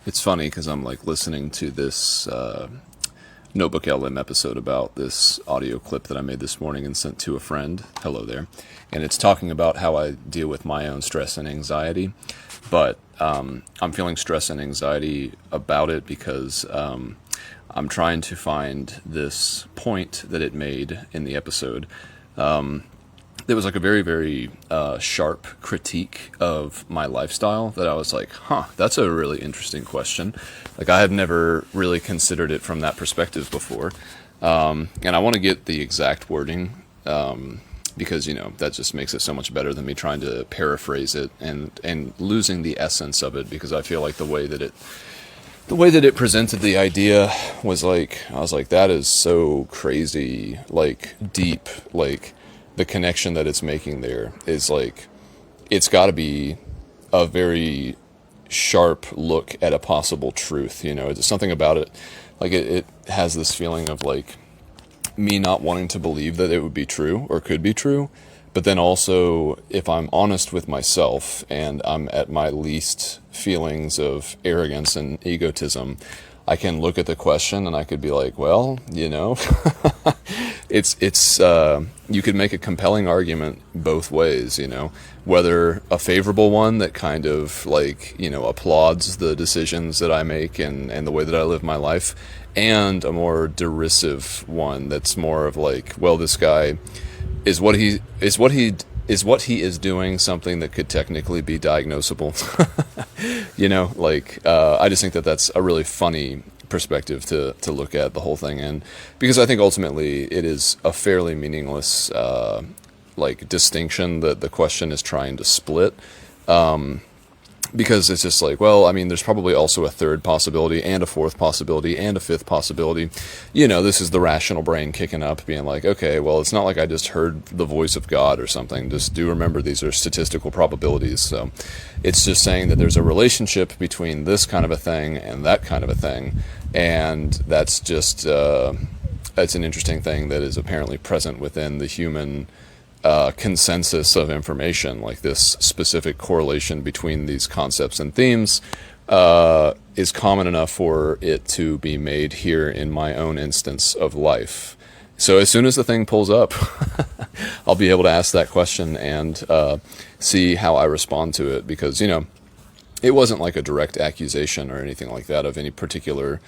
It's funny because I'm like listening to this NotebookLM episode about this audio clip that I made this morning and sent to a friend. Hello there. And it's talking about how I deal with my own stress and anxiety. But I'm feeling stress and anxiety about it because I'm trying to find this point that it made in the episode. There was like a very, very sharp critique of my lifestyle that I was like, that's a really interesting question. Like I had never really considered it from that perspective before. And I want to get the exact wording because, that just makes it so much better than me trying to paraphrase it and losing the essence of it, because I feel like the way that it presented the idea was like, I was like, that is so crazy, like deep, like the connection that it's making there is like, it's got to be a very sharp look at a possible truth. It's something about it. Like it has this feeling of like me not wanting to believe that it would be true or could be true. But then also, if I'm honest with myself and I'm at my least feelings of arrogance and egotism, I can look at the question and I could be like, well, it's you could make a compelling argument both ways, whether a favorable one that kind of like, applauds the decisions that I make and the way that I live my life, and a more derisive one that's more of like, well, this guy is what he is doing something that could technically be diagnosable. I just think that that's a really funny perspective to look at the whole thing in, because I think ultimately it is a fairly meaningless distinction that the question is trying to split, because it's just like, well, I mean, there's probably also a third possibility and a fourth possibility and a fifth possibility. This is the rational brain kicking up, being like, okay, well, it's not like I just heard the voice of God or something. Just do remember these are statistical probabilities. So it's just saying that there's a relationship between this kind of a thing and that kind of a thing. And that's just, it's an interesting thing that is apparently present within the human consensus of information. Like this specific correlation between these concepts and themes is common enough for it to be made here in my own instance of life. So as soon as the thing pulls up, I'll be able to ask that question and see how I respond to it, because, it wasn't like a direct accusation or anything like that of any particular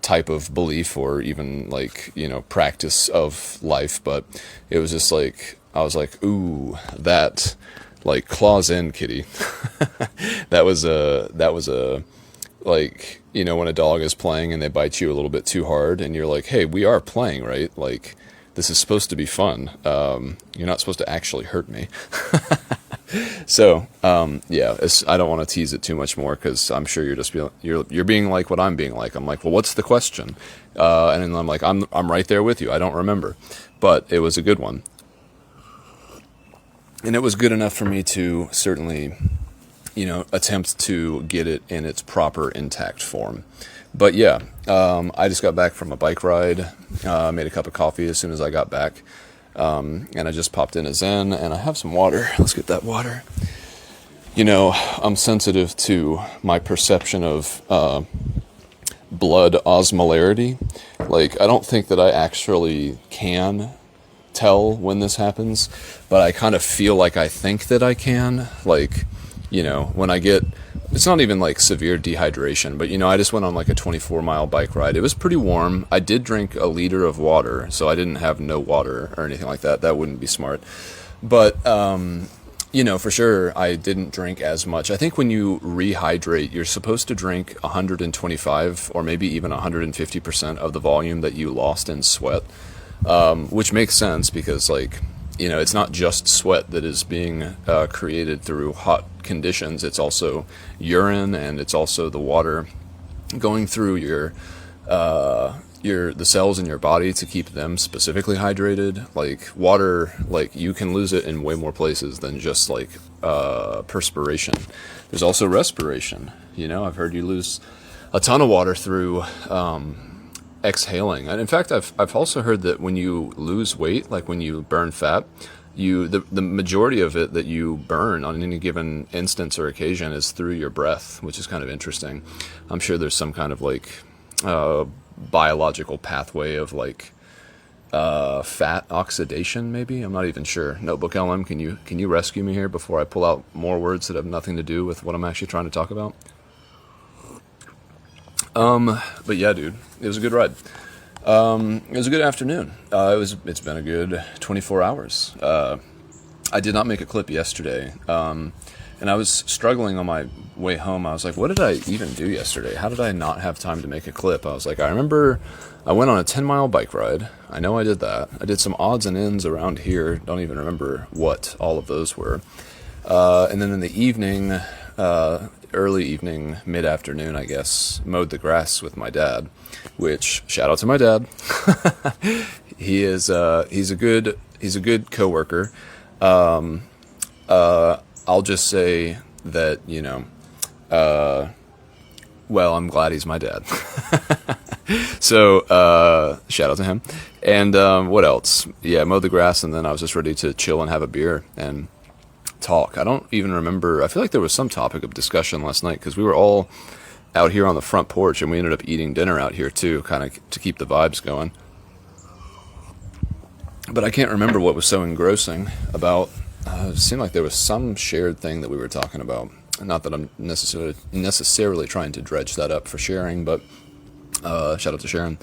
type of belief or even like, practice of life, but it was just like, I was like, ooh, that like claws in, kitty. that was a like, when a dog is playing and they bite you a little bit too hard and you're like, hey, we are playing, right? Like this is supposed to be fun. You're not supposed to actually hurt me. So, I don't want to tease it too much more, because I'm sure you're being like what I'm being like. I'm like, well, what's the question? And then I'm like, I'm right there with you. I don't remember, but it was a good one. And it was good enough for me to certainly, attempt to get it in its proper intact form. But yeah, I just got back from a bike ride, made a cup of coffee as soon as I got back. And I just popped in a Zen, and I have some water. Let's get that water. I'm sensitive to my perception of blood osmolarity. Like, I don't think that I actually can tell when this happens, but I kind of feel like I think that I can. Like, when I get, it's not even like severe dehydration, but I just went on like a 24-mile bike ride. It was pretty warm. I did drink a liter of water, so I didn't have no water or anything like that. That wouldn't be smart. But, for sure, I didn't drink as much. I think when you rehydrate, you're supposed to drink 125 or maybe even 150% of the volume that you lost in sweat, which makes sense because, like, it's not just sweat that is being created through hot conditions. It's also urine, and it's also the water going through the cells in your body to keep them specifically hydrated. Like water, like you can lose it in way more places than just like perspiration. There's also respiration. I've heard you lose a ton of water through exhaling. And in fact, I've also heard that when you lose weight, like when you burn fat, the majority of it that you burn on any given instance or occasion is through your breath, which is kind of interesting. I'm sure there's some kind of like biological pathway of like fat oxidation, maybe. I'm not even sure. NotebookLM, can you rescue me here before I pull out more words that have nothing to do with what I'm actually trying to talk about? But yeah, dude, it was a good ride. It was a good afternoon. It's been a good 24 hours. I did not make a clip yesterday. And I was struggling on my way home. I was like, what did I even do yesterday? How did I not have time to make a clip? I was like, I remember I went on a 10-mile bike ride. I know I did that. I did some odds and ends around here. Don't even remember what all of those were. And then in the evening, early evening, mid-afternoon, I guess, mowed the grass with my dad, which, shout out to my dad. He's a good coworker. I'll just say that, well, I'm glad he's my dad. So, shout out to him. And what else? Yeah, mowed the grass, and then I was just ready to chill and have a beer and talk. I don't even remember. I feel like there was some topic of discussion last night because we were all out here on the front porch, and we ended up eating dinner out here too, kind of to keep the vibes going. But I can't remember what was so engrossing about. It seemed like there was some shared thing that we were talking about. Not that I'm necessarily trying to dredge that up for sharing, but shout out to Sharon.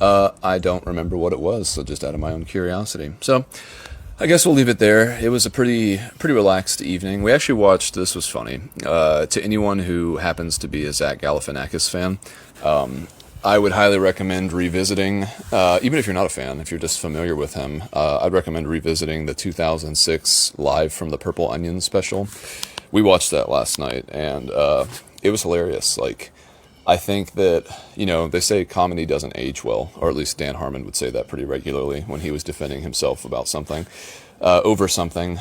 I don't remember what it was, so just out of my own curiosity. So I guess we'll leave it there. It was a pretty relaxed evening. We actually watched, this was funny, to anyone who happens to be a Zach Galifianakis fan, I would highly recommend revisiting, even if you're not a fan, if you're just familiar with him, I'd recommend revisiting the 2006 Live from the Purple Onion special. We watched that last night, and it was hilarious. Like, I think that, they say comedy doesn't age well, or at least Dan Harmon would say that pretty regularly when he was defending himself about something, over something,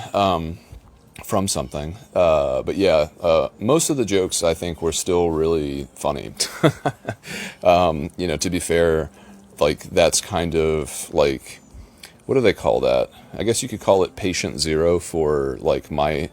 from something. But yeah, most of the jokes I think were still really funny. To be fair, like that's kind of like, what do they call that? I guess you could call it patient zero for like my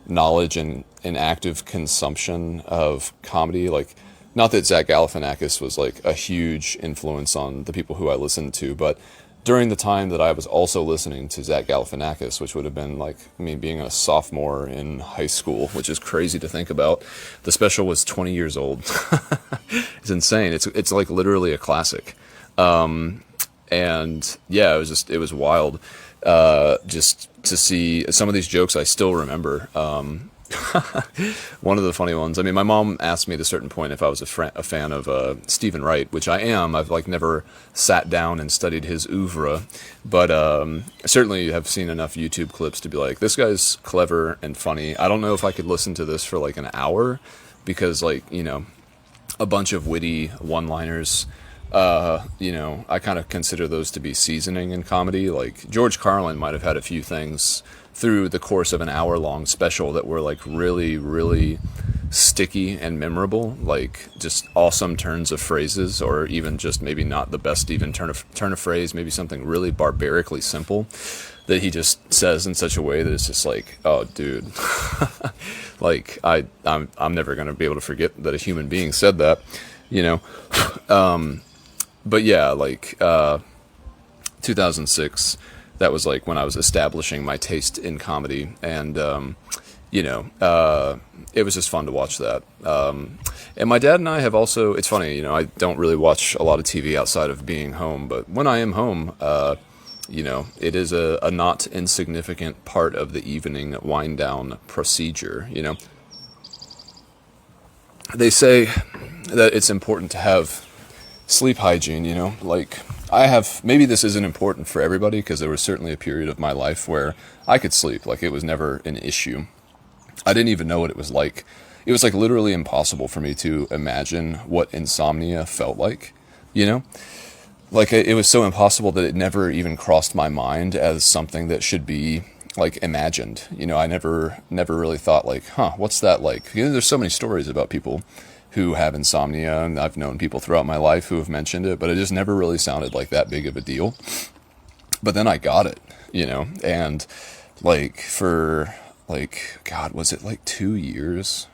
knowledge and active consumption of comedy. Like, not that Zach Galifianakis was like a huge influence on the people who I listened to, but during the time that I was also listening to Zach Galifianakis, which would have been like me being a sophomore in high school, which is crazy to think about. The special was 20 years old. It's insane. It's like literally a classic. And yeah, it was wild. Just to see some of these jokes I still remember. One of the funny ones, I mean, my mom asked me at a certain point if I was a fan of Stephen Wright, which I am. I've like never sat down and studied his oeuvre, but I certainly have seen enough YouTube clips to be like, this guy's clever and funny. I don't know if I could listen to this for like an hour, because like, a bunch of witty one-liners, I kind of consider those to be seasoning in comedy. Like George Carlin might have had a few things through the course of an hour-long special that were like really, really sticky and memorable, like just awesome turns of phrases, or even just maybe not the best even turn of phrase, maybe something really barbarically simple that he just says in such a way that it's just like, oh, dude, like I'm never gonna be able to forget that a human being said that, But yeah, like 2006. That was like when I was establishing my taste in comedy, and it was just fun to watch that. And my dad and I have also, it's funny, I don't really watch a lot of TV outside of being home, but when I am home, it is a not insignificant part of the evening wind down procedure. They say that it's important to have sleep hygiene, like I have, maybe this isn't important for everybody, because there was certainly a period of my life where I could sleep, like it was never an issue. I didn't even know what it was like. It was like literally impossible for me to imagine what insomnia felt like, like it was so impossible that it never even crossed my mind as something that should be like imagined. I never really thought like, what's that like? There's so many stories about people who have insomnia, and I've known people throughout my life who have mentioned it, but it just never really sounded like that big of a deal. But then I got it, and like for like, God, was it like 2 years?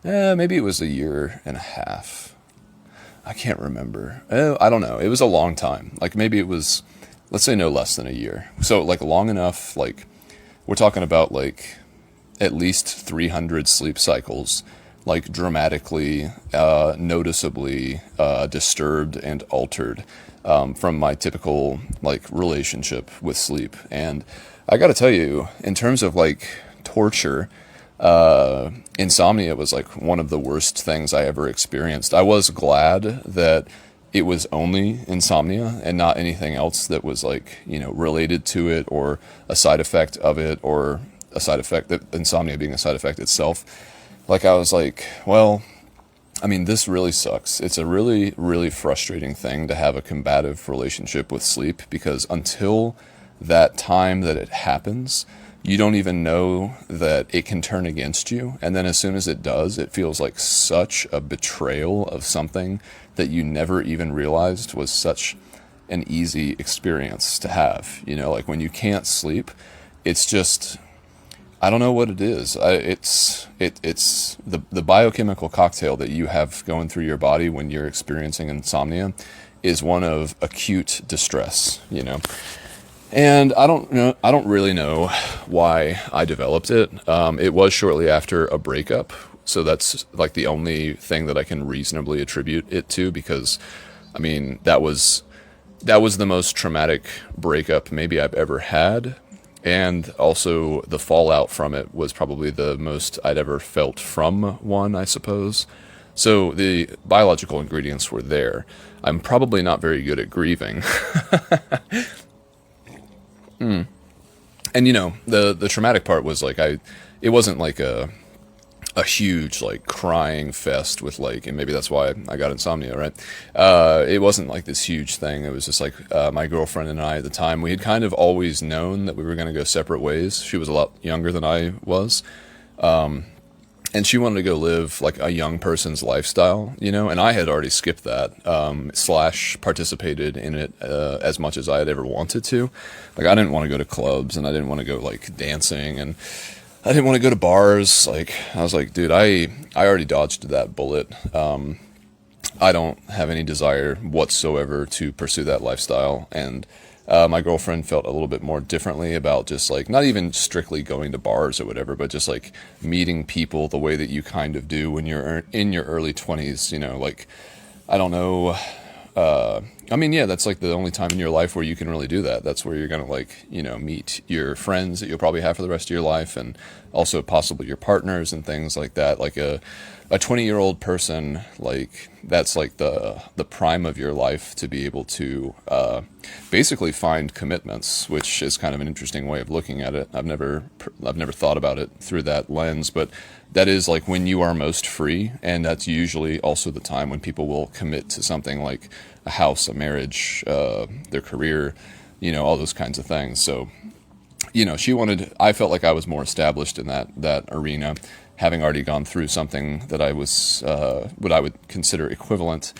Maybe it was a year and a half. I can't remember. I don't know. It was a long time. Like maybe it was, let's say no less than a year. So like long enough, like we're talking about like at least 300 sleep cycles, like dramatically, noticeably disturbed and altered from my typical like relationship with sleep. And I got to tell you, in terms of like torture, insomnia was like one of the worst things I ever experienced. I was glad that it was only insomnia and not anything else that was like, related to it or a side effect of it, or a side effect, that insomnia being a side effect itself. Like I was like, well, I mean, this really sucks. It's a really, really frustrating thing to have a combative relationship with sleep, because until that time that it happens, you don't even know that it can turn against you. And then as soon as it does, it feels like such a betrayal of something that you never even realized was such an easy experience to have. Like when you can't sleep, it's just, I don't know what it is. It's the biochemical cocktail that you have going through your body when you're experiencing insomnia is one of acute distress, And I don't really know why I developed it. It was shortly after a breakup, so that's like the only thing that I can reasonably attribute it to, because I mean, that was the most traumatic breakup maybe I've ever had. And also the fallout from it was probably the most I'd ever felt from one, I suppose. So the biological ingredients were there. I'm probably not very good at grieving. And the traumatic part was like it wasn't like a huge like crying fest with like, and maybe that's why I got insomnia, right? It wasn't like this huge thing. It was just like my girlfriend and I at the time, we had kind of always known that we were going to go separate ways. She was a lot younger than I was. And she wanted to go live like a young person's lifestyle, and I had already skipped that, / participated in it as much as I had ever wanted to. Like I didn't want to go to clubs, and I didn't want to go like dancing, and I didn't want to go to bars. Like I was like, dude, I already dodged that bullet. I don't have any desire whatsoever to pursue that lifestyle. And my girlfriend felt a little bit more differently about just like, not even strictly going to bars or whatever, but just like meeting people the way that you kind of do when you're in your early 20s, like, I don't know. I mean, yeah, that's like the only time in your life where you can really do that. That's where you're going to like, meet your friends that you'll probably have for the rest of your life, and also possibly your partners and things like that. Like a 20-year-old person, like that's like the prime of your life to be able to basically find commitments, which is kind of an interesting way of looking at it. I've never thought about it through that lens, but that is like when you are most free, and that's usually also the time when people will commit to something like a house, a marriage, their career, all those kinds of things. So, I felt like I was more established in that arena, having already gone through something that I was, what I would consider equivalent.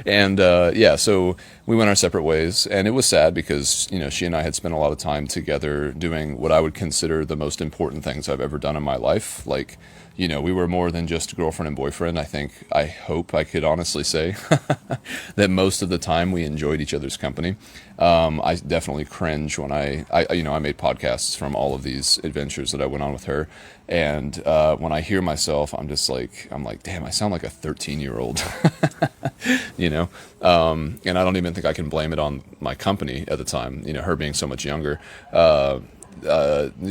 And, so we went our separate ways, and it was sad because, she and I had spent a lot of time together doing what I would consider the most important things I've ever done in my life. Like, we were more than just girlfriend and boyfriend. I hope I could honestly say that most of the time we enjoyed each other's company. I definitely cringe when I made podcasts from all of these adventures that I went on with her. And when I hear myself, I'm like, damn, I sound like a 13-year-old, and I don't even think I can blame it on my company at the time, her being so much younger.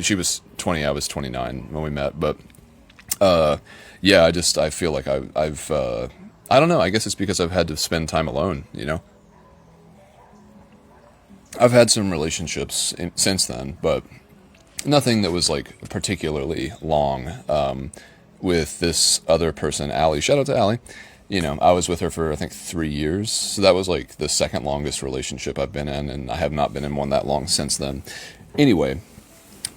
She was 20, I was 29 when we met, but I feel like I've I don't know, I guess it's because I've had to spend time alone, I've had some relationships since then, but nothing that was like particularly long, with this other person, Allie. Shout out to Allie. I was with her for, I think, 3 years. So that was like the second longest relationship I've been in, and I have not been in one that long since then. Anyway,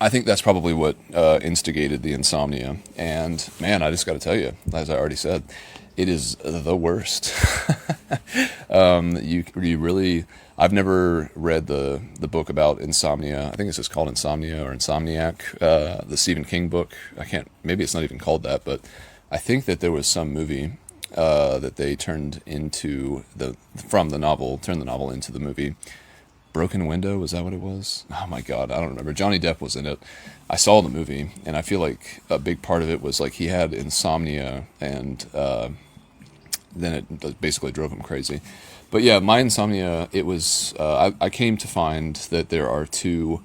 I think that's probably what instigated the insomnia. And man, I just got to tell you, as I already said, It is the worst. You really. I've never read the book about insomnia. I think it's just called Insomnia or Insomniac, the Stephen King book. I can't. Maybe it's not even called that, but I think that there was some movie that they turned into turned the novel into the movie. Broken Window, was that what it was? Oh my God, I don't remember. Johnny Depp was in it. I saw the movie, and I feel like a big part of it was like he had insomnia, and then it basically drove him crazy. But yeah, my insomnia, it was, I came to find that there are two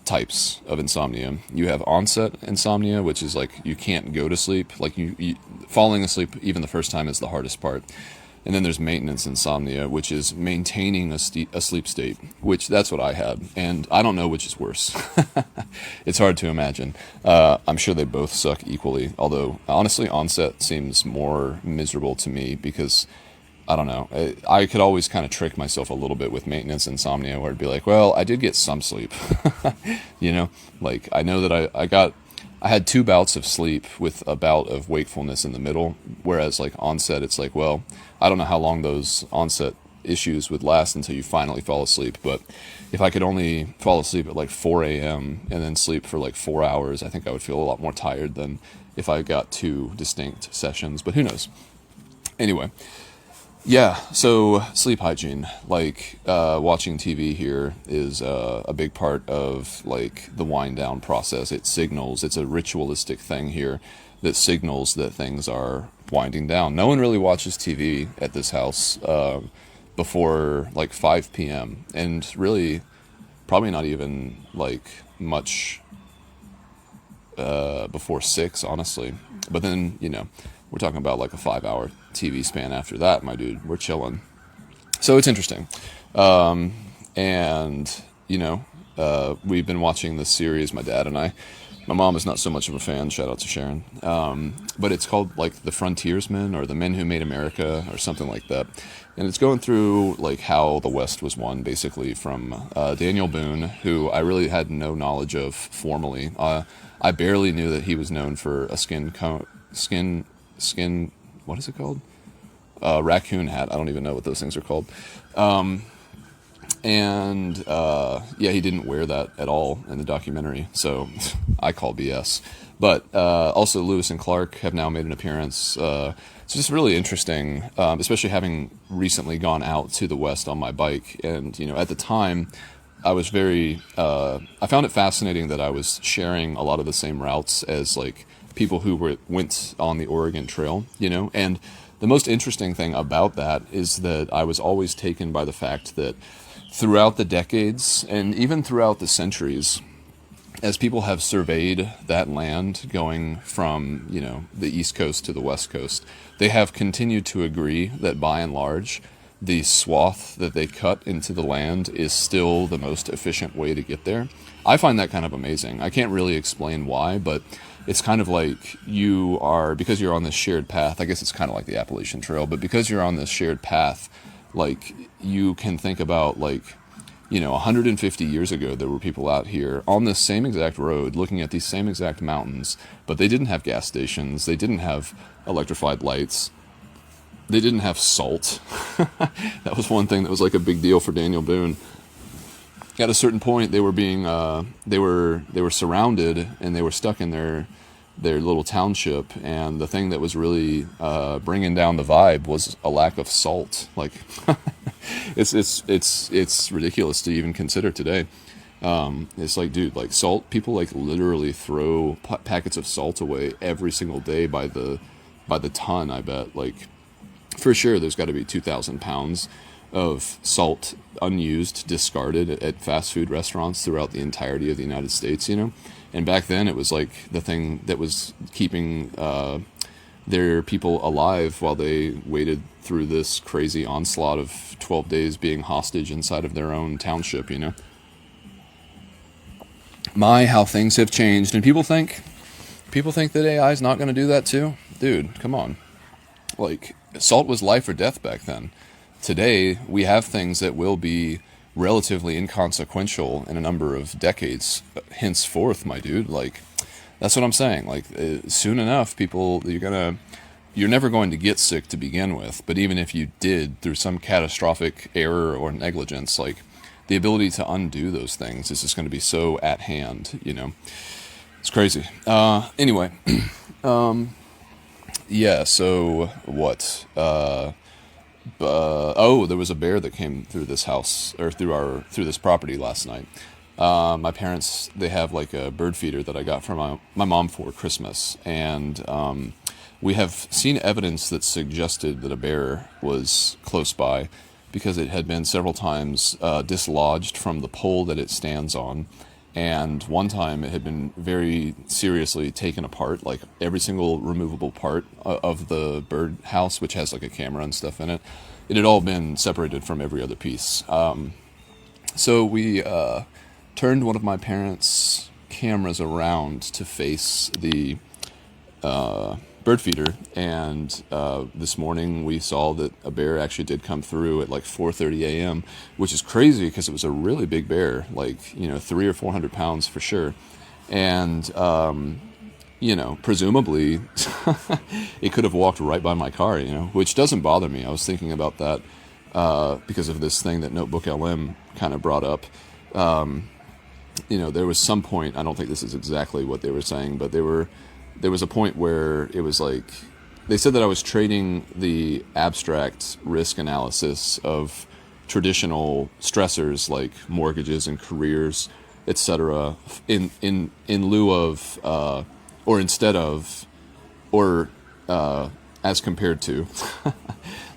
types of insomnia. You have onset insomnia, which is like you can't go to sleep. Like you falling asleep even the first time is the hardest part. And then there's maintenance insomnia, which is maintaining a sleep state, which that's what I had. And I don't know which is worse. It's hard to imagine. I'm sure they both suck equally. Although, honestly, onset seems more miserable to me because, I don't know, I could always kind of trick myself a little bit with maintenance insomnia where it'd be like, well, I did get some sleep. You know, like I know that I had 2 bouts of sleep with a bout of wakefulness in the middle, whereas like onset, it's like, well, I don't know how long those onset issues would last until you finally fall asleep, but if I could only fall asleep at like 4 a.m. and then sleep for like 4 hours, I think I would feel a lot more tired than if I got 2 distinct sessions, but who knows? Anyway, yeah, so sleep hygiene, like watching TV here is a big part of like the wind down process. It signals, it's a ritualistic thing here that signals that things are winding down. No one really watches TV at this house before like 5 p.m. and really probably not even like much before 6, honestly. But then, you know, we're talking about like a 5-hour TV span after that, my dude. We're chilling. So it's interesting. And, you know, we've been watching this series, my dad and I. My mom is not so much of a fan, shout out to Sharon. But it's called like The Frontiersmen or The Men Who Made America or something like that. And it's going through like how the West was won, basically, from Daniel Boone, who I really had no knowledge of formally. I barely knew that he was known for a skin, what is it called? Raccoon hat. I don't even know what those things are called. Yeah, he didn't wear that at all in the documentary, so I call BS. But also Lewis and Clark have now made an appearance. It's just really interesting, especially having recently gone out to the West on my bike. And, you know, at the time, I was I found it fascinating that I was sharing a lot of the same routes as, like, people who went on the Oregon Trail, you know? And the most interesting thing about that is that I was always taken by the fact that throughout the decades and even throughout the centuries, as people have surveyed that land going from, you know, the East Coast to the West Coast, they have continued to agree that by and large, the swath that they cut into the land is still the most efficient way to get there. I find that kind of amazing. I can't really explain why, but it's kind of like because you're on this shared path, I guess it's kind of like the Appalachian Trail, but because you're on this shared path, like, you can think about, like, you know, 150 years ago, there were people out here on this same exact road looking at these same exact mountains, but they didn't have gas stations, they didn't have electrified lights, they didn't have salt. That was one thing that was like a big deal for Daniel Boone. At a certain point, they were being they were surrounded and they were stuck in their little township, and the thing that was really bringing down the vibe was a lack of salt. Like, it's ridiculous to even consider today. It's like, dude, like, salt, people like literally throw packets of salt away every single day by the ton. I bet, like, for sure there's got to be 2,000 pounds of salt unused, discarded at fast food restaurants throughout the entirety of the United States, you know? And back then it was like the thing that was keeping their people alive while they waited through this crazy onslaught of 12 days being hostage inside of their own township, you know? My, how things have changed. And people think that AI is not going to do that too? Dude, come on. Like, salt was life or death back then. Today, we have things that will be relatively inconsequential in a number of decades henceforth, my dude. Like, that's what I'm saying. Like, soon enough, you're gonna you're never going to get sick to begin with, but even if you did through some catastrophic error or negligence, like the ability to undo those things is just going to be so at hand, It's crazy. Anyway, yeah, so what? There was a bear that came through this house, or through this property last night. My parents, they have like a bird feeder that I got from my mom for Christmas, and we have seen evidence that suggested that a bear was close by, because it had been several times dislodged from the pole that it stands on, and one time it had been very seriously taken apart, like every single removable part of the bird house, which has like a camera and stuff in it. It had all been separated from every other piece. So we turned one of my parents' cameras around to face the bird feeder, and this morning we saw that a bear actually did come through at like 4:30 a.m., which is crazy because it was a really big bear, like 300 or 400 pounds for sure, and presumably it could have walked right by my car, which doesn't bother me. I was thinking about that because of this thing that NotebookLM kind of brought up. There was some point, I don't think this is exactly what they were saying, but there was a point where it was like, they said that I was trading the abstract risk analysis of traditional stressors like mortgages and careers, etc., in lieu of, or instead of, or as compared to,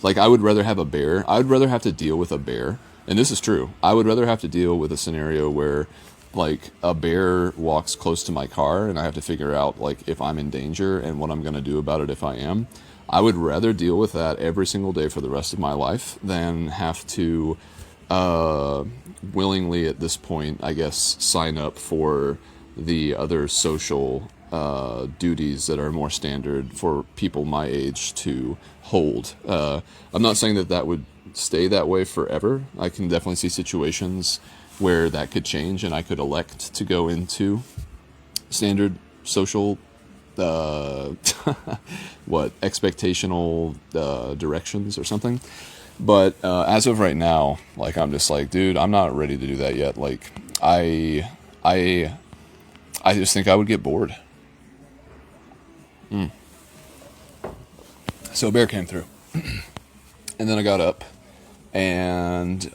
like I would rather have a bear. I would rather have to deal with a bear, and this is true. I would rather have to deal with a scenario where like a bear walks close to my car and I have to figure out like if I'm in danger and what I'm going to do about it if I am. I would rather deal with that every single day for the rest of my life than have to willingly at this point, I guess, sign up for the other social duties that are more standard for people my age to hold. I'm not saying that would stay that way forever. I can definitely see situations where that could change and I could elect to go into standard social expectational directions or something. But as of right now, like I'm just like, dude, I'm not ready to do that yet. Like I just think I would get bored. So a bear came through. And then I got up and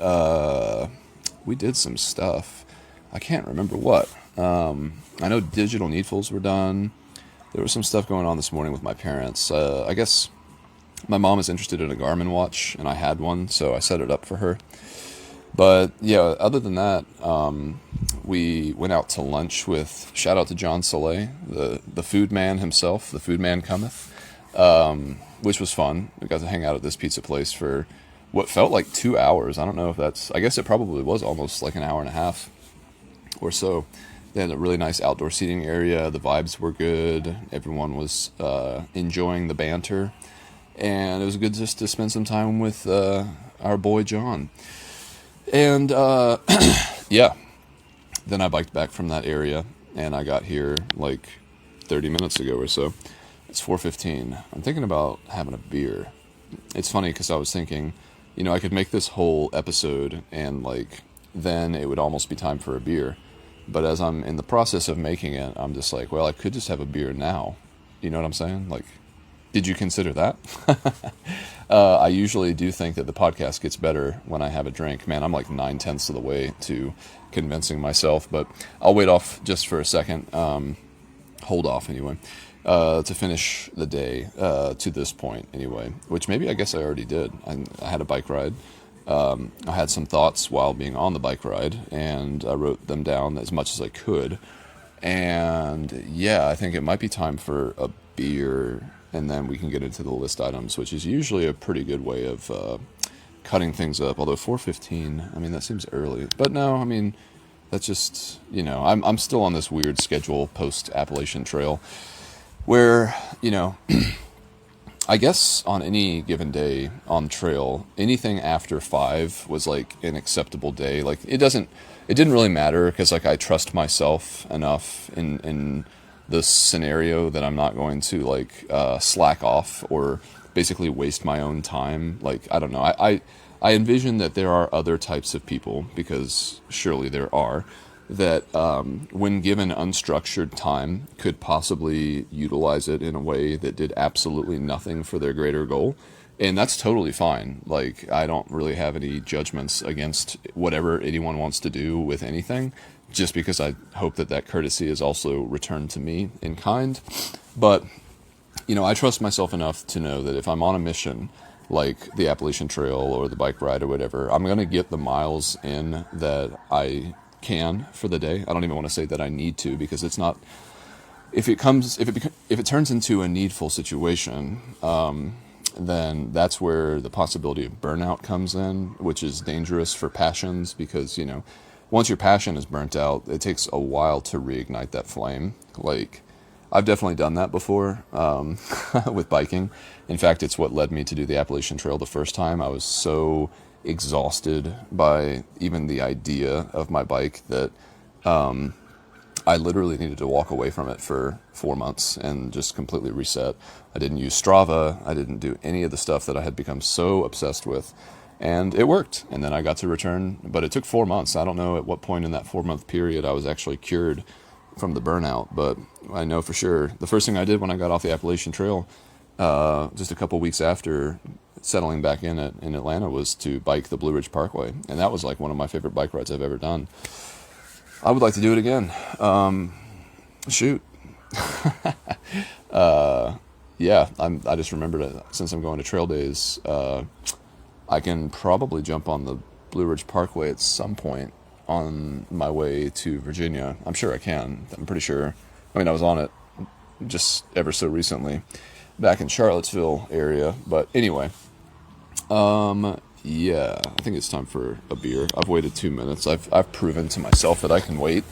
we did some stuff. I can't remember what. I know digital needfuls were done. There was some stuff going on this morning with my parents. I guess my mom is interested in a Garmin watch, and I had one, so I set it up for her. But yeah, other than that, we went out to lunch with, shout out to John Soleil, the food man himself, the food man cometh, which was fun. We got to hang out at this pizza place for what felt like 2 hours. I don't know if I guess it probably was almost like an hour and a half or so. They had a really nice outdoor seating area. The vibes were good. Everyone was enjoying the banter. And it was good just to spend some time with our boy John. And yeah, then I biked back from that area, and I got here like 30 minutes ago or so. It's 4:15. I'm thinking about having a beer. It's funny because I was thinking, I could make this whole episode and like then it would almost be time for a beer. But as I'm in the process of making it, I'm just like, well, I could just have a beer now. You know what I'm saying? Like, did you consider that? I usually do think that the podcast gets better when I have a drink. Man, I'm like 9/10 of the way to convincing myself, but I'll wait off just for a second. Hold off anyway. To finish the day to this point anyway, which maybe I guess I already did. I had a bike ride. I had some thoughts while being on the bike ride, and I wrote them down as much as I could. And yeah, I think it might be time for a beer, and then we can get into the list items, which is usually a pretty good way of cutting things up. Although 4:15, I mean, that seems early. But no, I mean, that's just, I'm still on this weird schedule post-Appalachian Trail where, I guess on any given day on trail, anything after 5 was like an acceptable day. Like it didn't really matter because like I trust myself enough in the scenario that I'm not going to like slack off or basically waste my own time. Like, I don't know. I envision that there are other types of people, because surely there are, that when given unstructured time could possibly utilize it in a way that did absolutely nothing for their greater goal. And that's totally fine. Like, I don't really have any judgments against whatever anyone wants to do with anything, just because I hope that that courtesy is also returned to me in kind. But, you know, I trust myself enough to know that if I'm on a mission, like the Appalachian Trail or the bike ride or whatever, I'm going to get the miles in that I can for the day. I don't even want to say that I need to, because it's not, if it turns into a needful situation, then that's where the possibility of burnout comes in, which is dangerous for passions, because, you know, once your passion is burnt out, it takes a while to reignite that flame. Like, I've definitely done that before with biking. In fact, it's what led me to do the Appalachian Trail the first time. I was so exhausted by even the idea of my bike that I literally needed to walk away from it for 4 months and just completely reset. I didn't use Strava. I didn't do any of the stuff that I had become so obsessed with. And it worked. And then I got to return. But it took 4 months. I don't know at what point in that 4-month period I was actually cured from the burnout. But I know for sure the first thing I did when I got off the Appalachian Trail, just a couple weeks after settling back in Atlanta, was to bike the Blue Ridge Parkway. And that was like one of my favorite bike rides I've ever done. I would like to do it again. Shoot. Yeah, I just remembered it. Since I'm going to trail days, I can probably jump on the Blue Ridge Parkway at some point on my way to Virginia. I'm sure I can. I'm pretty sure. I mean, I was on it just ever so recently back in Charlottesville area. But anyway, yeah, I think it's time for a beer. I've waited 2 minutes. I've proven to myself that I can wait.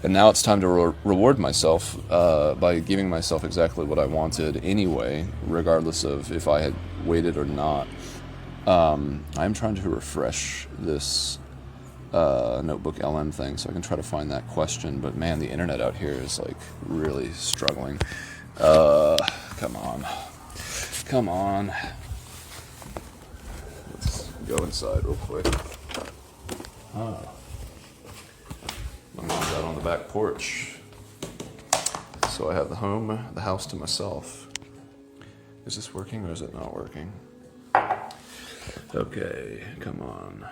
And now it's time to reward myself by giving myself exactly what I wanted anyway, regardless of if I had waited or not. I'm trying to refresh this NotebookLM thing so I can try to find that question. But man, the internet out here is like really struggling. Come on. Let's go inside real quick. My mom's out on the back porch, so I have the house to myself. Is this working or is it not working? Okay, come on.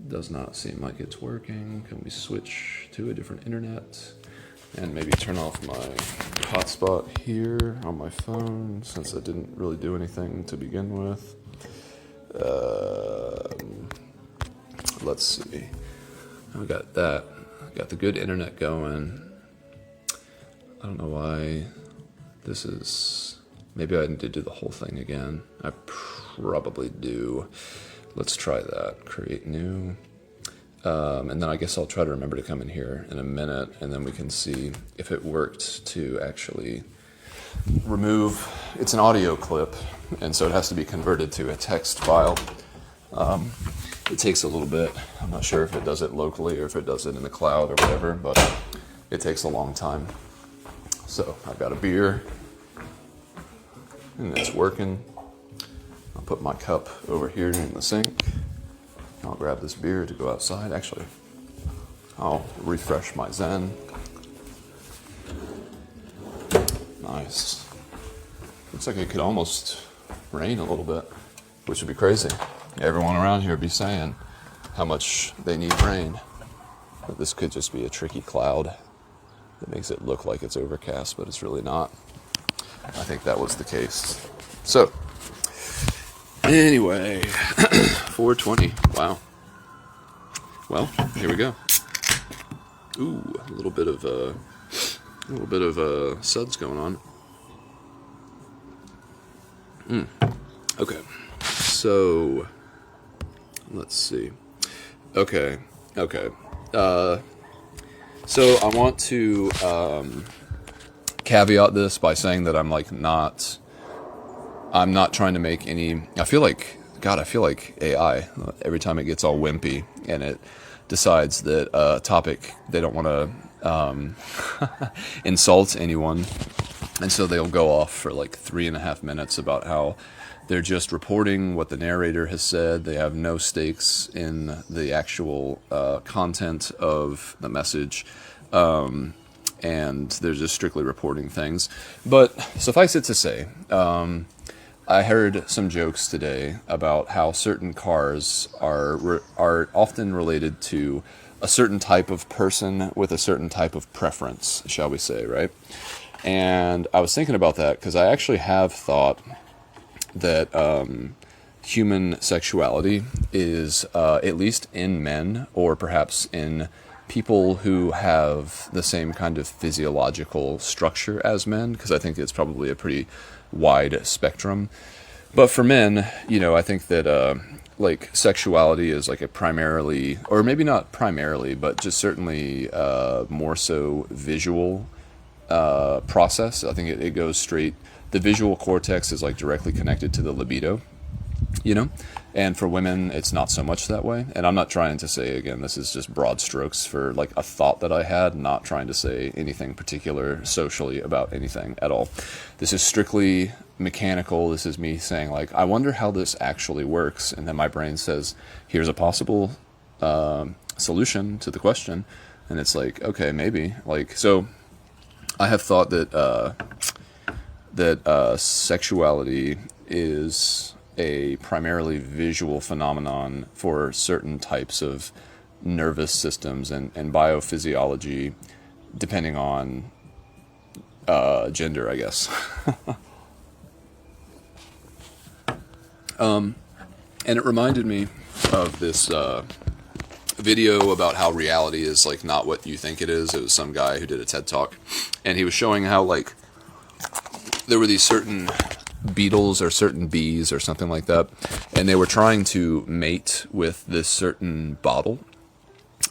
Does not seem like it's working. Can we switch to a different internet and maybe turn off my hotspot here on my phone, since it didn't really do anything to begin with? Let's see. I got that. Got the good internet going. I don't know why this is... Maybe I need to do the whole thing again. I probably do. Let's try that. Create new. And then I guess I'll try to remember to come in here in a minute, and then we can see if it worked to actually remove... It's an audio clip, and so it has to be converted to a text file. It takes a little bit. I'm not sure if it does it locally or if it does it in the cloud or whatever, but it takes a long time. So I've got a beer, and it's working. I'll put my cup over here in the sink. I'll grab this beer to go outside. Actually, I'll refresh my Zen. Nice. Looks like it could almost rain a little bit, which would be crazy. Everyone around here would be saying how much they need rain. But this could just be a tricky cloud that makes it look like it's overcast, but it's really not. I think that was the case. So, anyway, 4:20. Wow. Well, here we go. Ooh, a little bit of suds going on. Okay. So, let's see. Okay. So I want to caveat this by saying that I'm not trying to make any... I feel like AI, every time it gets all wimpy and it decides that a topic they don't want to insult anyone. And so they'll go off for like 3.5 minutes about how they're just reporting what the narrator has said. They have no stakes in the actual content of the message. And they're just strictly reporting things. But suffice it to say, I heard some jokes today about how certain cars are often related to a certain type of person with a certain type of preference, shall we say, right? And I was thinking about that because I actually have thought that human sexuality is, at least in men, or perhaps in people who have the same kind of physiological structure as men, because I think it's probably a pretty wide spectrum. But for men, I think that like sexuality is like a primarily, or maybe not primarily, but just certainly more so visual process. I think it goes straight. The visual cortex is like directly connected to the libido, and for women it's not so much that way. And I'm not trying to say, again, this is just broad strokes for like a thought that I had, not trying to say anything particular socially about anything at all. This is strictly mechanical. This is me saying like, I wonder how this actually works, and then my brain says, here's a possible solution to the question, and it's like, okay, maybe. Like, so I have thought that sexuality is a primarily visual phenomenon for certain types of nervous systems and biophysiology, depending on gender, I guess. And it reminded me of this video about how reality is like not what you think it is. It was some guy who did a TED Talk, and he was showing how like there were these certain beetles or certain bees or something like that, and they were trying to mate with this certain bottle.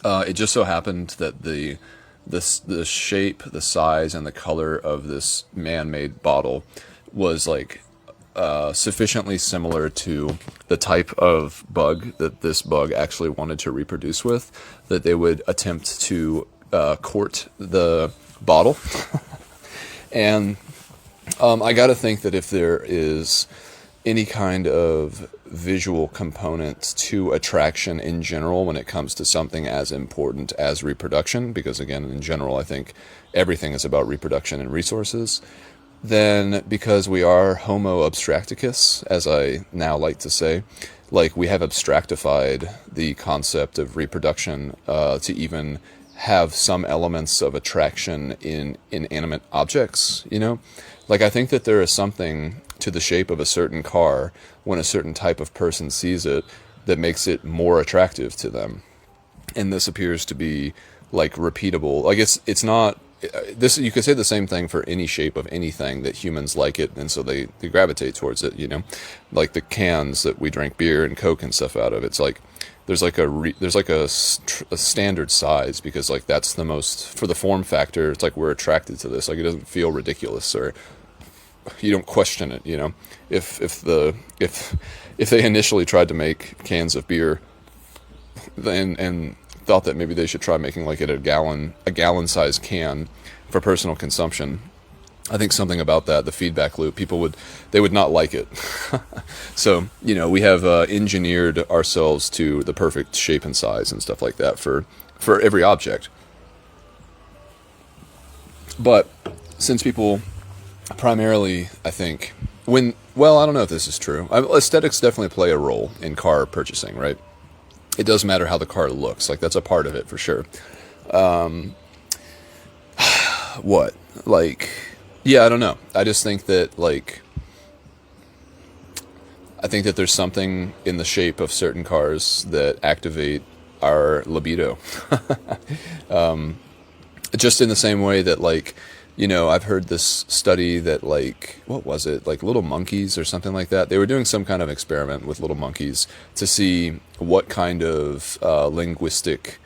It just so happened that the shape, the size, and the color of this man-made bottle was like sufficiently similar to the type of bug that this bug actually wanted to reproduce with, that they would attempt to court the bottle. And I got to think that if there is any kind of visual component to attraction in general when it comes to something as important as reproduction, because again, in general, I think everything is about reproduction and resources, then because we are homo abstracticus, as I now like to say, like we have abstractified the concept of reproduction to even have some elements of attraction in inanimate objects, Like, I think that there is something to the shape of a certain car when a certain type of person sees it that makes it more attractive to them. And this appears to be, like, repeatable. Like, it's not... This, you could say the same thing for any shape of anything that humans like it, and so they gravitate towards it, Like the cans that we drink beer and Coke and stuff out of. It's like... There's a standard size, because like that's the most, for the form factor, it's like we're attracted to this. Like it doesn't feel ridiculous, or you don't question it, If they initially tried to make cans of beer and thought that maybe they should try making like it a gallon size can for personal consumption, I think something about that, the feedback loop, they would not like it. So, we have engineered ourselves to the perfect shape and size and stuff like that for every object. But since people primarily, I think, I don't know if this is true. Aesthetics definitely play a role in car purchasing, right? It does matter how the car looks. Like, that's a part of it for sure. What? Like... Yeah, I don't know. I just think that, I think that there's something in the shape of certain cars that activate our libido. Just in the same way that, I've heard this study that, what was it? Like little monkeys or something like that. They were doing some kind of experiment with little monkeys to see what kind of linguistic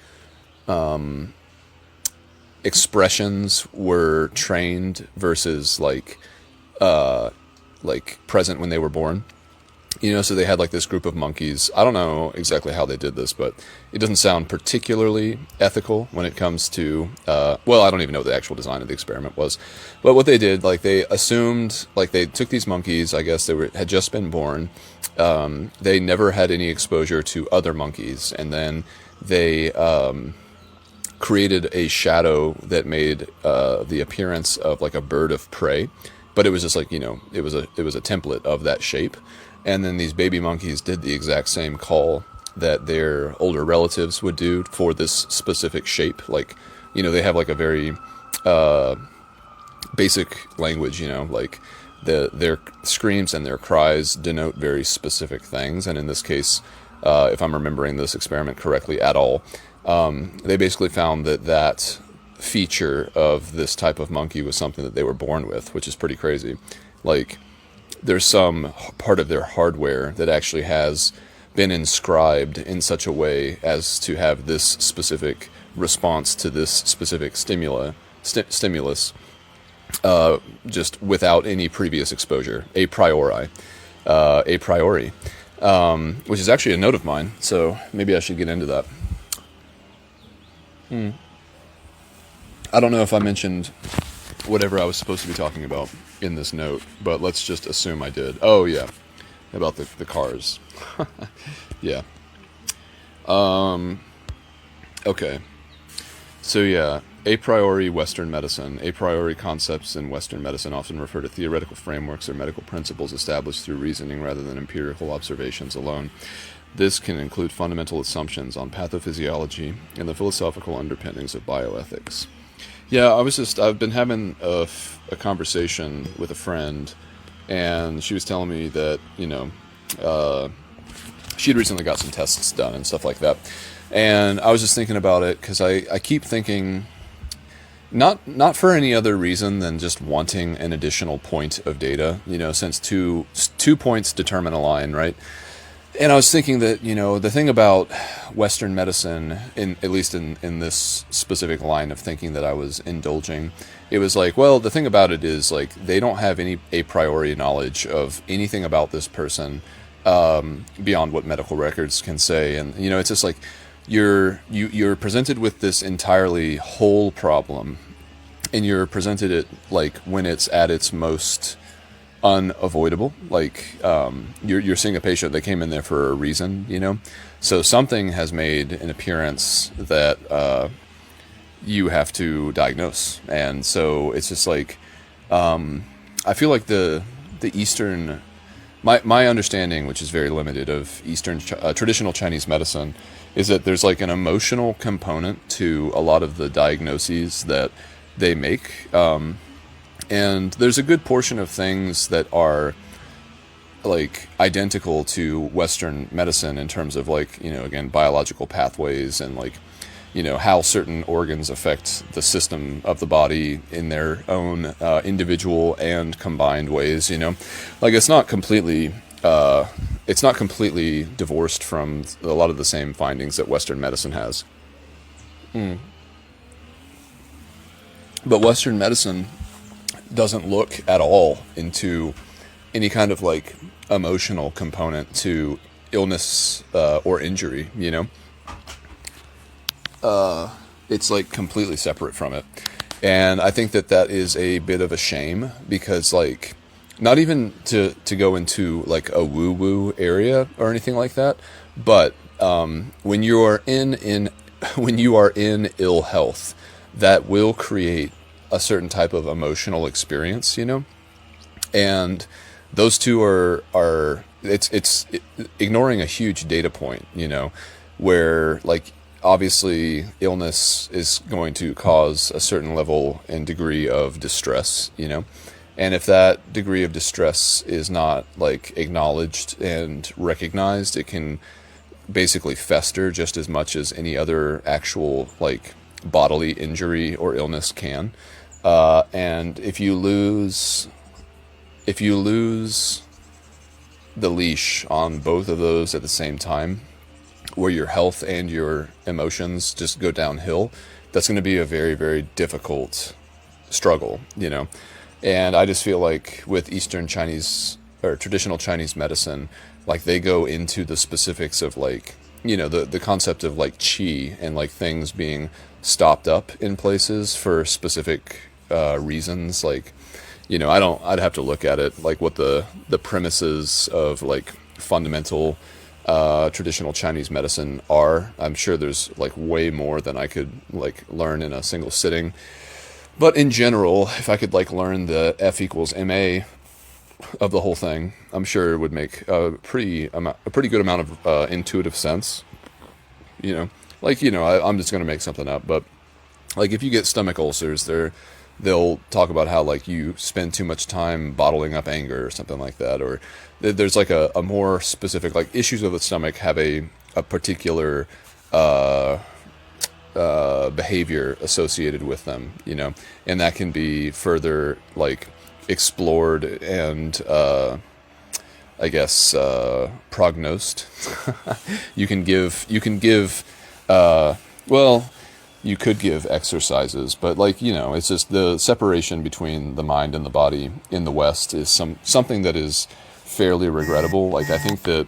expressions were trained versus present when they were born, So they had like this group of monkeys. I don't know exactly how they did this, but it doesn't sound particularly ethical when it comes to, well, I don't even know what the actual design of the experiment was. But what they did, like they assumed, like they took these monkeys, I guess had just been born. They never had any exposure to other monkeys. And then they created a shadow that made the appearance of like a bird of prey. But it was just like, it was a template of that shape. And then these baby monkeys did the exact same call that their older relatives would do for this specific shape. Like, they have like a very basic language, like their screams and their cries denote very specific things. And in this case, if I'm remembering this experiment correctly at all, they basically found that feature of this type of monkey was something that they were born with, which is pretty crazy. Like, there's some part of their hardware that actually has been inscribed in such a way as to have this specific response to this specific stimulus, just without any previous exposure, a priori, which is actually a note of mine, so maybe I should get into that. I don't know if I mentioned whatever I was supposed to be talking about in this note, but let's just assume I did. Oh, yeah, about the cars. Yeah. Okay. So, yeah, a priori Western medicine. A priori concepts in Western medicine often refer to theoretical frameworks or medical principles established through reasoning rather than empirical observations alone. This can include fundamental assumptions on pathophysiology and the philosophical underpinnings of bioethics. Yeah, I've been having a conversation with a friend, and she was telling me that, she'd recently got some tests done and stuff like that. And I was just thinking about it because I keep thinking, not for any other reason than just wanting an additional point of data, since two points determine a line, right? And I was thinking that, the thing about Western medicine, at least in this specific line of thinking that I was indulging, it was like, well, the thing about it is, like, they don't have any a priori knowledge of anything about this person beyond what medical records can say. And, it's just like you're presented with this entirely whole problem, and you're presented it, like, when it's at its most unavoidable. Like, you're seeing a patient that came in there for a reason, so something has made an appearance that you have to diagnose. And so it's just like, I feel like the Eastern, my understanding, which is very limited, of Eastern traditional Chinese medicine, is that there's like an emotional component to a lot of the diagnoses that they make. And there's a good portion of things that are, like, identical to Western medicine in terms of, like, again, biological pathways and, like, how certain organs affect the system of the body in their own individual and combined ways, Like, it's not completely divorced from a lot of the same findings that Western medicine has. But Western medicine doesn't look at all into any kind of, like, emotional component to illness or injury, it's like completely separate from it. And I think that is a bit of a shame, because, like, not even to go into, like, a woo-woo area or anything like that, but when you are in ill health, that will create a certain type of emotional experience, and those two are it's ignoring a huge data point, where, like, obviously illness is going to cause a certain level and degree of distress, and if that degree of distress is not, like, acknowledged and recognized, it can basically fester just as much as any other actual, like, bodily injury or illness can. And if you lose the leash on both of those at the same time, where your health and your emotions just go downhill, that's going to be a very, very difficult struggle, And I just feel like with Eastern Chinese or traditional Chinese medicine, like they go into the specifics of like, the concept of like qi and like things being stopped up in places for specific reasons. Like, I'd have to look at it, like what the premises of like fundamental traditional Chinese medicine are. I'm sure there's like way more than I could like learn in a single sitting. But in general, if I could like learn the F equals MA of the whole thing, I'm sure it would make a pretty good amount of intuitive sense. I'm just gonna make something up, but like if you get stomach ulcers, they'll talk about how like you spend too much time bottling up anger or something like that, or there's like a more specific, like issues of the stomach have a particular behavior associated with them, and that can be further like explored and I guess prognosed. you could give exercises, but like, it's just the separation between the mind and the body in the West is something that is fairly regrettable. Like I think that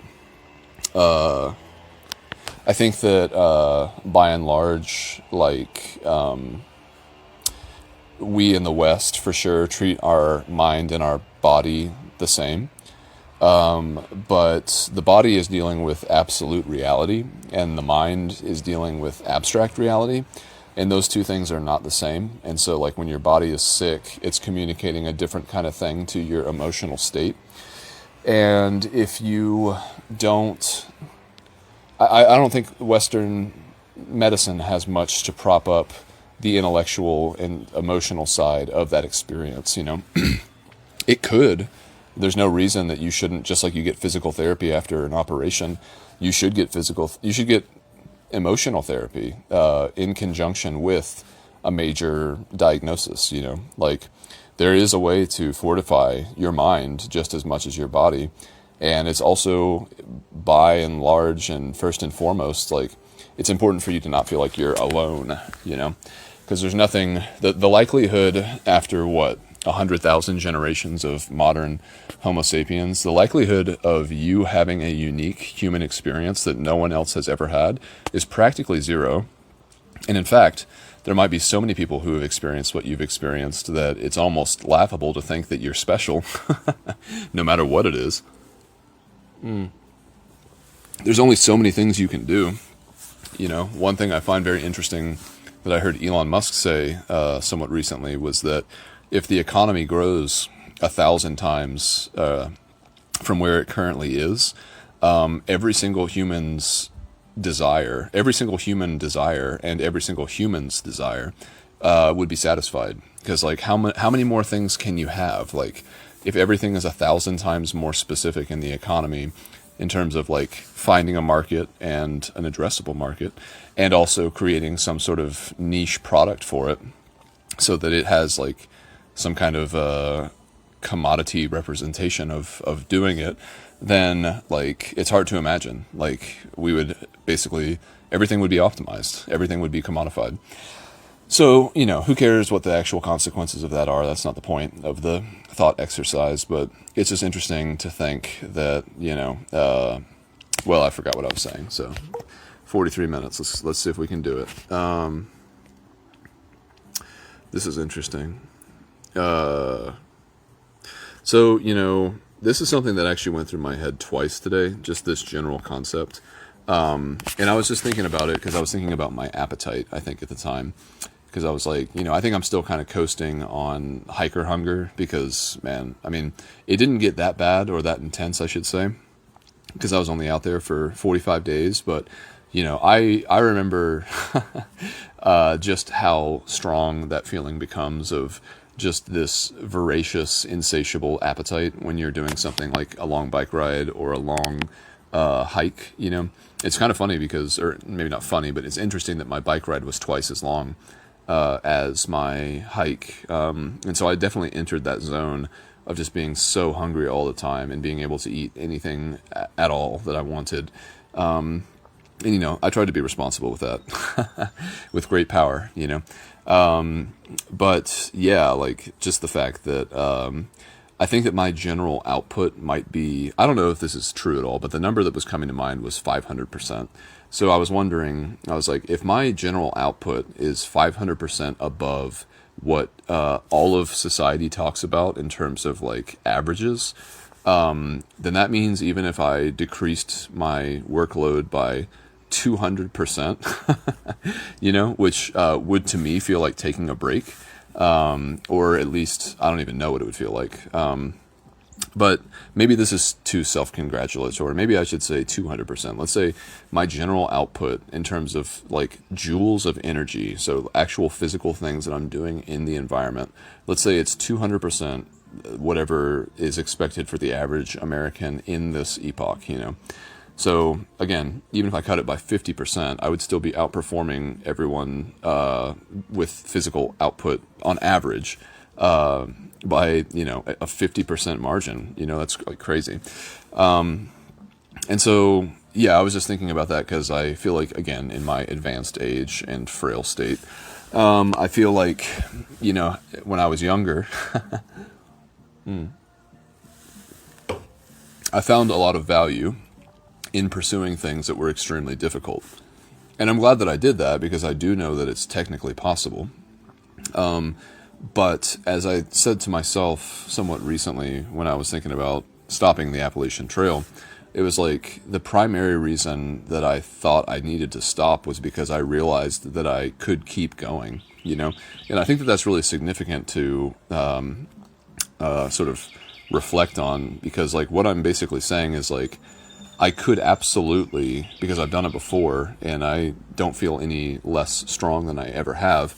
by and large, like we in the West for sure treat our mind and our body the same. But the body is dealing with absolute reality and the mind is dealing with abstract reality. And those two things are not the same. And so like when your body is sick, it's communicating a different kind of thing to your emotional state. And if you don't, I don't think Western medicine has much to prop up the intellectual and emotional side of that experience, It could. There's no reason that you shouldn't, just like you get physical therapy after an operation, you should get emotional therapy in conjunction with a major diagnosis, like there is a way to fortify your mind just as much as your body. And it's also, by and large and first and foremost, like it's important for you to not feel like you're alone, because there's nothing, the likelihood after 100,000 generations of modern Homo sapiens, the likelihood of you having a unique human experience that no one else has ever had is practically zero. And in fact, there might be so many people who have experienced what you've experienced that it's almost laughable to think that you're special, no matter what it is. There's only so many things you can do. One thing I find very interesting that I heard Elon Musk say somewhat recently was that if the economy grows 1,000 times from where it currently is, every single human desire and every single human's desire would be satisfied. Because like how many more things can you have? Like if everything is 1,000 times more specific in the economy in terms of like finding a market and an addressable market, and also creating some sort of niche product for it so that it has like some kind of commodity representation of doing it, then like it's hard to imagine. Like we would basically, everything would be optimized, everything would be commodified. So, who cares what the actual consequences of that are? That's not the point of the thought exercise, but it's just interesting to think that, I forgot what I was saying. So 43 minutes. Let's see if we can do it. This is interesting. So, this is something that actually went through my head twice today, just this general concept. And I was just thinking about it because I was thinking about my appetite, I think, at the time. Because I was like, I think I'm still kind of coasting on hiker hunger because, man, I mean, it didn't get that bad or that intense, I should say, because I was only out there for 45 days. But, I remember just how strong that feeling becomes of just this voracious, insatiable appetite when you're doing something like a long bike ride or a long hike. It's kind of funny because, or maybe not funny, but it's interesting that my bike ride was twice as long as my hike. And so I definitely entered that zone of just being so hungry all the time and being able to eat anything at all that I wanted. And, I tried to be responsible with that with great power, But yeah, like just the fact that I think that my general output might be, I don't know if this is true at all, but the number that was coming to mind was 500%. So I was wondering, I was like, if my general output is 500% above what all of society talks about in terms of like averages, then that means even if I decreased my workload by 200%, which would to me feel like taking a break, or at least I don't even know what it would feel like. But maybe this is too self-congratulatory. Maybe I should say 200%. Let's say my general output in terms of like joules of energy, so actual physical things that I'm doing in the environment, let's say it's 200%, whatever is expected for the average American in this epoch, So again, even if I cut it by 50%, I would still be outperforming everyone with physical output on average by a 50% margin. That's like crazy. And so yeah, I was just thinking about that because I feel like, again, in my advanced age and frail state, I feel like when I was younger, I found a lot of value in pursuing things that were extremely difficult. And I'm glad that I did that because I do know that it's technically possible. But as I said to myself somewhat recently when I was thinking about stopping the Appalachian Trail, it was like the primary reason that I thought I needed to stop was because I realized that I could keep going, And I think that that's really significant to sort of reflect on, because like what I'm basically saying is like, I could absolutely, because I've done it before and I don't feel any less strong than I ever have,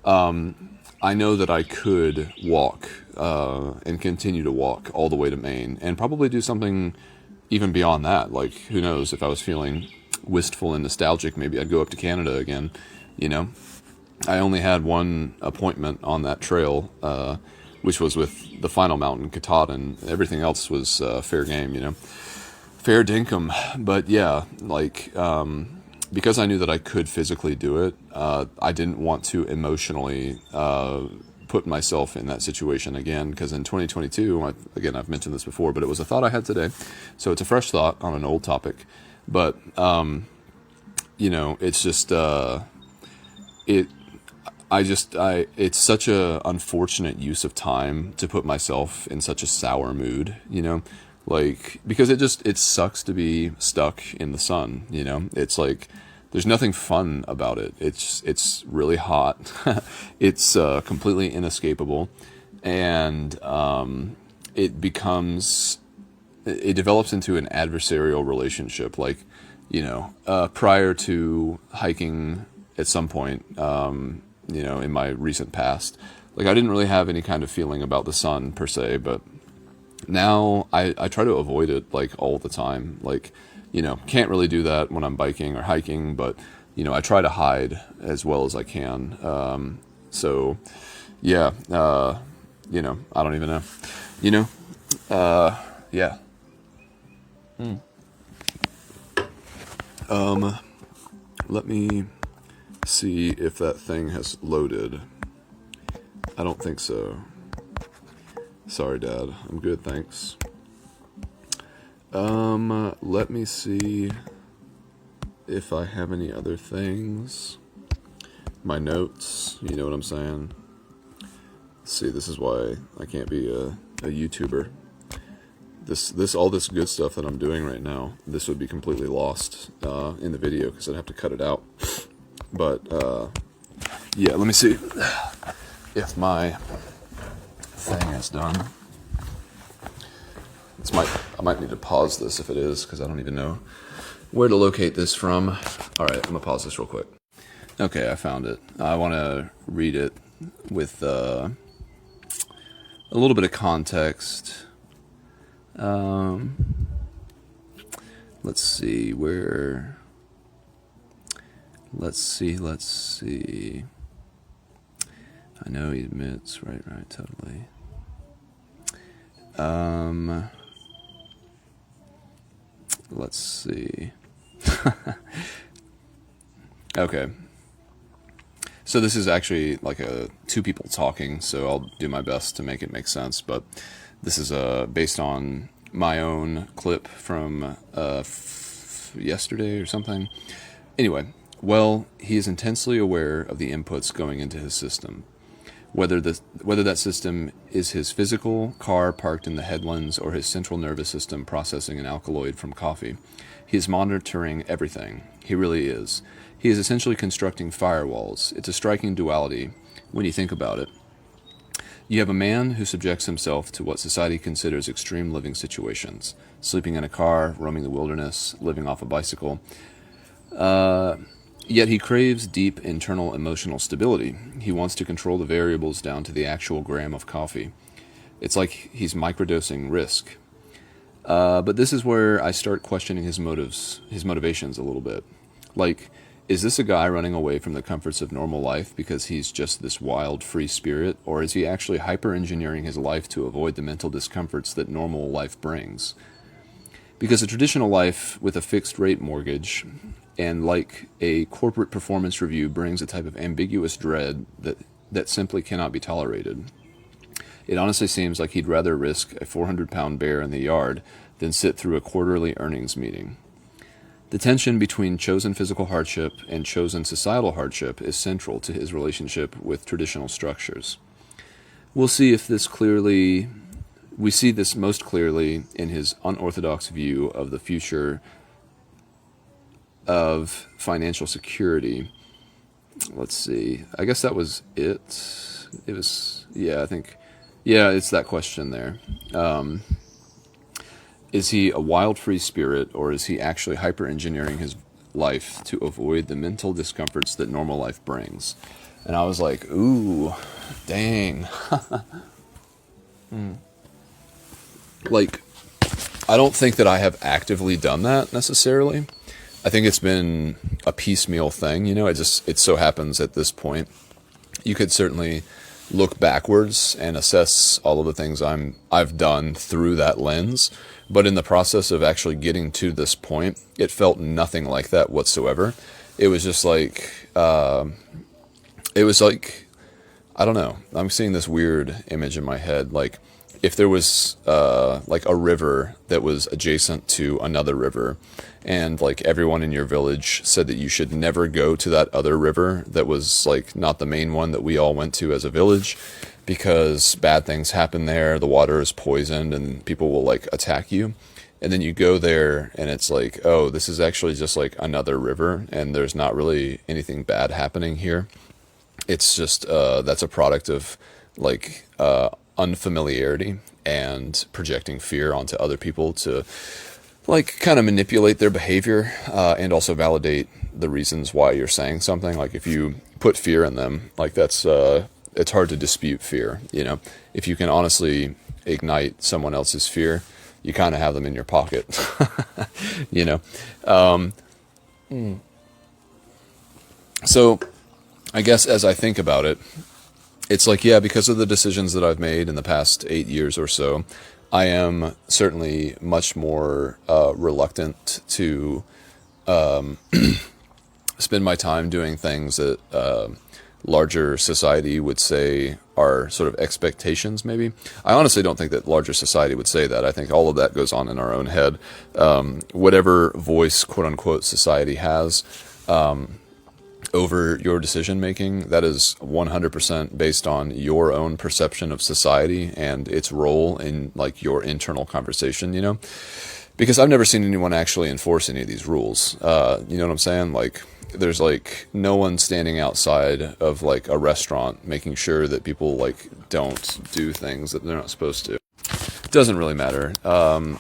I know that I could walk and continue to walk all the way to Maine and probably do something even beyond that. Like, who knows, if I was feeling wistful and nostalgic, maybe I'd go up to Canada again, I only had one appointment on that trail, which was with the final mountain, Katahdin. Everything else was fair game, fair dinkum. But yeah, like, because I knew that I could physically do it, I didn't want to emotionally put myself in that situation again, because in 2022, again, I've mentioned this before, but it was a thought I had today. So it's a fresh thought on an old topic. But, it's just, it's such a unfortunate use of time to put myself in such a sour mood, like, because it sucks to be stuck in the sun, it's like, there's nothing fun about it. It's really hot. It's completely inescapable. And it develops into an adversarial relationship. Like, prior to hiking at some point, in my recent past, like I didn't really have any kind of feeling about the sun per se, but now I try to avoid it like all the time. Like, can't really do that when I'm biking or hiking, but, I try to hide as well as I can. So yeah, I don't even know, yeah. Let me see if that thing has loaded. I don't think so. Sorry, Dad. I'm good, thanks. Let me see if I have any other things. My notes, you know what I'm saying? Let's see, this is why I can't be a YouTuber. All this good stuff that I'm doing right now, this would be completely lost in the video because I'd have to cut it out. But yeah, let me see if my thing is done. I might need to pause this if it is, because I don't even know where to locate this from. All right, I'm gonna pause this real quick. Okay, I found it. I want to read it with a little bit of context. Let's see where. Let's see. I know he admits, right, totally. Let's see. Okay. So this is actually like two people talking, so I'll do my best to make it make sense. But This is based on my own clip from yesterday or something. Anyway, well, he is intensely aware of the inputs going into his system. Whether that system is his physical car parked in the headlands or his central nervous system processing an alkaloid from coffee, he is monitoring everything. He really is. He is essentially constructing firewalls. It's a striking duality when you think about it. You have a man who subjects himself to what society considers extreme living situations, sleeping in a car, roaming the wilderness, living off a bicycle. Yet he craves deep internal emotional stability. He wants to control the variables down to the actual gram of coffee. It's like he's microdosing risk. But this is where I start questioning his motivations a little bit. Like, is this a guy running away from the comforts of normal life because he's just this wild, free spirit, or is he actually hyper-engineering his life to avoid the mental discomforts that normal life brings? Because a traditional life with a fixed-rate mortgage and like a corporate performance review brings a type of ambiguous dread that simply cannot be tolerated. It honestly seems like he'd rather risk a 400-pound bear in the yard than sit through a quarterly earnings meeting. The tension between chosen physical hardship and chosen societal hardship is central to his relationship with traditional structures. We see this most clearly in his unorthodox view of the future of financial security. Let's see. I guess that was it. It was, it's that question there. Is he a wild free spirit, or is he actually hyper-engineering his life to avoid the mental discomforts that normal life brings? And I was like, ooh, dang. Like, I don't think that I have actively done that necessarily. I think it's been a piecemeal thing, it so happens at this point. You could certainly look backwards and assess all of the things I've done through that lens, but in the process of actually getting to this point, it felt nothing like that whatsoever. It was just like, I don't know, I'm seeing this weird image in my head, like, if there was like a river that was adjacent to another river, and like everyone in your village said that you should never go to that other river that was like not the main one that we all went to as a village, because bad things happen there, the water is poisoned and people will like attack you. And then you go there and it's like, oh, this is actually just like another river and there's not really anything bad happening here. It's just that's a product of like unfamiliarity and projecting fear onto other people to like kind of manipulate their behavior and also validate the reasons why you're saying something. Like if you put fear in them, like that's it's hard to dispute fear. If you can honestly ignite someone else's fear, you kind of have them in your pocket. So I guess as I think about it, it's like, yeah, because of the decisions that I've made in the past 8 years or so, I am certainly much more reluctant to spend my time doing things that larger society would say are sort of expectations, maybe. I honestly don't think that larger society would say that. I think all of that goes on in our own head. Whatever voice, quote-unquote, society has over your decision-making, that is 100% based on your own perception of society and its role in, like, your internal conversation, Because I've never seen anyone actually enforce any of these rules. You know what I'm saying? Like, there's, like, no one standing outside of, like, a restaurant making sure that people, like, don't do things that they're not supposed to. It doesn't really matter.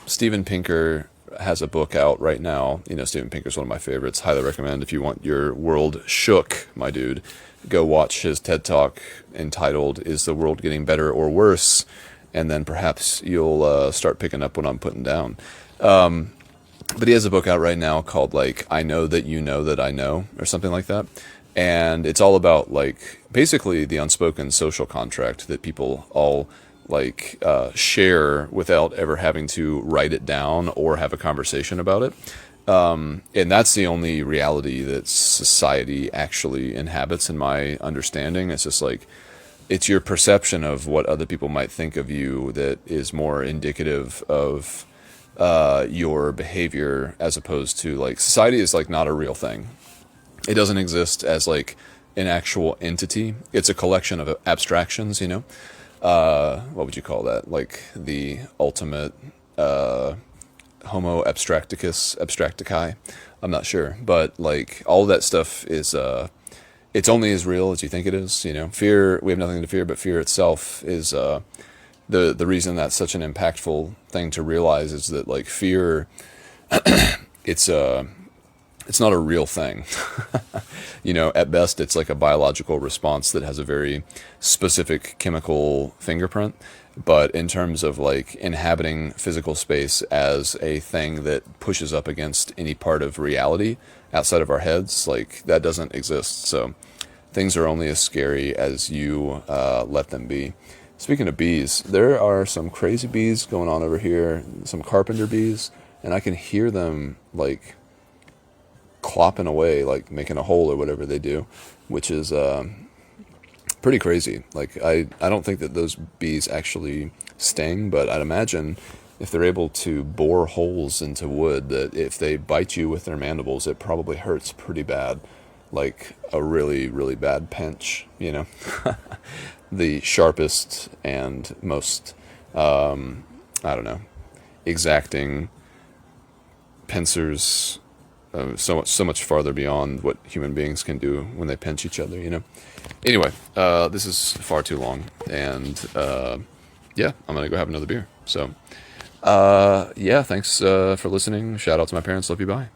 Steven Pinker has a book out right now. Steven Pinker's one of my favorites. Highly recommend if you want your world shook, my dude. Go watch his TED Talk entitled, Is the World Getting Better or Worse? And then perhaps you'll start picking up what I'm putting down. But he has a book out right now called, like, I Know That You Know That I Know, or something like that. And it's all about, like, basically the unspoken social contract that people all like share without ever having to write it down or have a conversation about it. And that's the only reality that society actually inhabits, in my understanding. It's just like it's your perception of what other people might think of you that is more indicative of your behavior, as opposed to like society is like not a real thing. It doesn't exist as like an actual entity. It's a collection of abstractions, you know. What would you call that? Like the ultimate Homo abstractici. I'm not sure, but like all of that stuff is it's only as real as you think it is. You know, fear, we have nothing to fear, but fear itself is the reason that's such an impactful thing to realize is that like fear, it's it's not a real thing. You know, at best, it's like a biological response that has a very specific chemical fingerprint. But in terms of like inhabiting physical space as a thing that pushes up against any part of reality outside of our heads, like that doesn't exist. So things are only as scary as you let them be. Speaking of bees, there are some crazy bees going on over here, some carpenter bees, and I can hear them like clopping away, like making a hole or whatever they do, which is pretty crazy. Like I don't think that those bees actually sting, but I'd imagine if they're able to bore holes into wood, that if they bite you with their mandibles, it probably hurts pretty bad, like a really, really bad pinch, you know. The sharpest and most, I don't know, exacting pincers, so much farther beyond what human beings can do when they pinch each other, you know. Anyway, this is far too long, and yeah, I'm gonna go have another beer. So, yeah, thanks for listening. Shout out to my parents. Love you. Bye.